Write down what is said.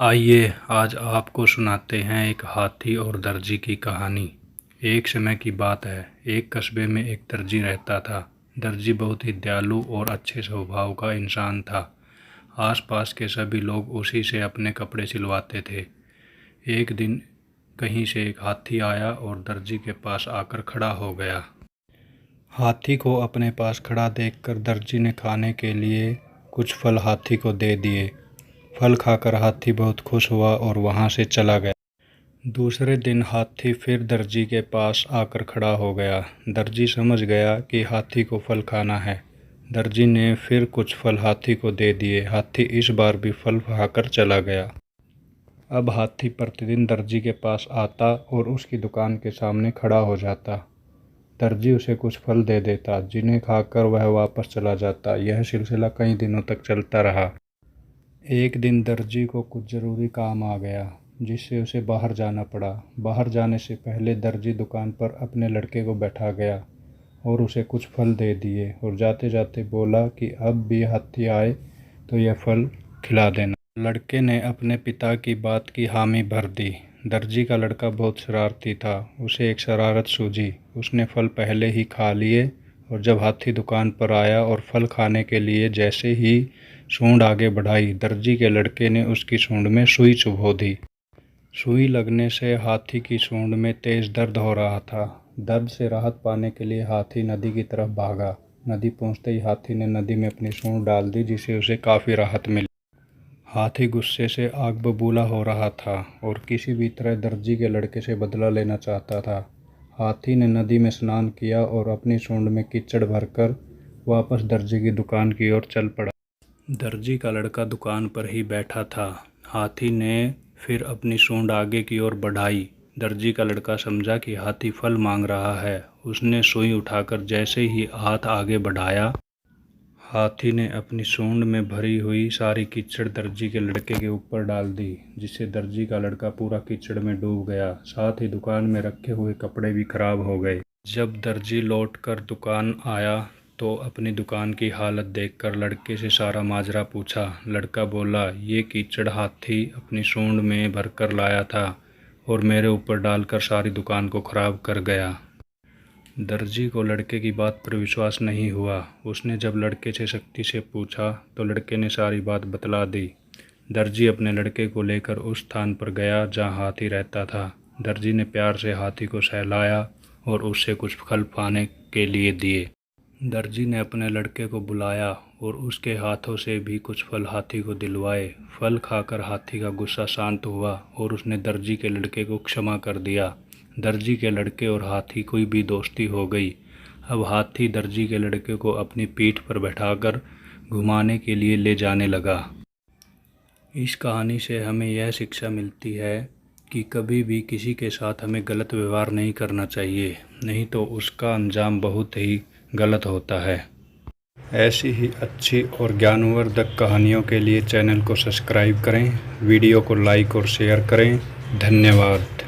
आइए आज आपको सुनाते हैं एक हाथी और दर्जी की कहानी। एक समय की बात है, एक कस्बे में एक दर्जी रहता था। दर्जी बहुत ही दयालु और अच्छे स्वभाव का इंसान था। आसपास के सभी लोग उसी से अपने कपड़े सिलवाते थे। एक दिन कहीं से एक हाथी आया और दर्जी के पास आकर खड़ा हो गया। हाथी को अपने पास खड़ा देखकर दर्जी ने खाने के लिए कुछ फल हाथी को दे दिए। फल खाकर हाथी बहुत खुश हुआ और वहां से चला गया। दूसरे दिन हाथी फिर दर्जी के पास आकर खड़ा हो गया। दर्जी समझ गया कि हाथी को फल खाना है। दर्जी ने फिर कुछ फल हाथी को दे दिए। हाथी इस बार भी फल खाकर चला गया। अब हाथी प्रतिदिन दर्जी के पास आता और उसकी दुकान के सामने खड़ा हो जाता। दर्जी उसे कुछ फल दे देता, जिन्हें खाकर वह वापस चला जाता। यह सिलसिला कई दिनों तक चलता रहा। एक दिन दर्जी को कुछ ज़रूरी काम आ गया, जिससे उसे बाहर जाना पड़ा। बाहर जाने से पहले दर्जी दुकान पर अपने लड़के को बैठा गया और उसे कुछ फल दे दिए और जाते जाते बोला कि अब भी हाथी आए तो यह फल खिला देना। लड़के ने अपने पिता की बात की हामी भर दी। दर्जी का लड़का बहुत शरारती था। उसे एक शरारत सूझी। उसने फल पहले ही खा लिए और जब हाथी दुकान पर आया और फल खाने के लिए जैसे ही सूंड आगे बढ़ाई, दर्जी के लड़के ने उसकी सूंड में सुई चुभो दी। सुई लगने से हाथी की सूंड में तेज दर्द हो रहा था। दर्द से राहत पाने के लिए हाथी नदी की तरफ भागा। नदी पहुंचते ही हाथी ने नदी में अपनी सूंड डाल दी, जिससे उसे काफ़ी राहत मिली। हाथी गुस्से से आग बबूला हो रहा था और किसी भी तरह दर्जी के लड़के से बदला लेना चाहता था। हाथी ने नदी में स्नान किया और अपनी सूंड में कीचड़ भरकर वापस दर्जी की दुकान की ओर चल पड़ा। दर्जी का लड़का दुकान पर ही बैठा था। हाथी ने फिर अपनी सूंड आगे की ओर बढ़ाई। दर्जी का लड़का समझा कि हाथी फल मांग रहा है। उसने सुई उठाकर जैसे ही हाथ आगे बढ़ाया, हाथी ने अपनी सूंड में भरी हुई सारी कीचड़ दर्जी के लड़के के ऊपर डाल दी, जिससे दर्जी का लड़का पूरा कीचड़ में डूब गया। साथ ही दुकान में रखे हुए कपड़े भी खराब हो गए। जब दर्जी लौटकर दुकान आया तो अपनी दुकान की हालत देखकर लड़के से सारा माजरा पूछा। लड़का बोला, ये कीचड़ हाथी अपनी सूंड में भरकर लाया था और मेरे ऊपर डालकर सारी दुकान को खराब कर गया। दर्जी को लड़के की बात पर विश्वास नहीं हुआ। उसने जब लड़के से सख्ती से पूछा तो लड़के ने सारी बात बतला दी। दर्जी अपने लड़के को लेकर उस स्थान पर गया जहां हाथी रहता था। दर्जी ने प्यार से हाथी को सहलाया और उससे कुछ फल खाने के लिए दिए। दर्जी ने अपने लड़के को बुलाया और उसके हाथों से भी कुछ फल हाथी को दिलवाए। फल खाकर हाथी का गुस्सा शांत हुआ और उसने दर्जी के लड़के को क्षमा कर दिया। दर्जी के लड़के और हाथी की भी दोस्ती हो गई। अब हाथी दर्जी के लड़के को अपनी पीठ पर बैठाकर घुमाने के लिए ले जाने लगा। इस कहानी से हमें यह शिक्षा मिलती है कि कभी भी किसी के साथ हमें गलत व्यवहार नहीं करना चाहिए, नहीं तो उसका अंजाम बहुत ही गलत होता है। ऐसी ही अच्छी और ज्ञानवर्धक कहानियों के लिए चैनल को सब्सक्राइब करें, वीडियो को लाइक और शेयर करें। धन्यवाद।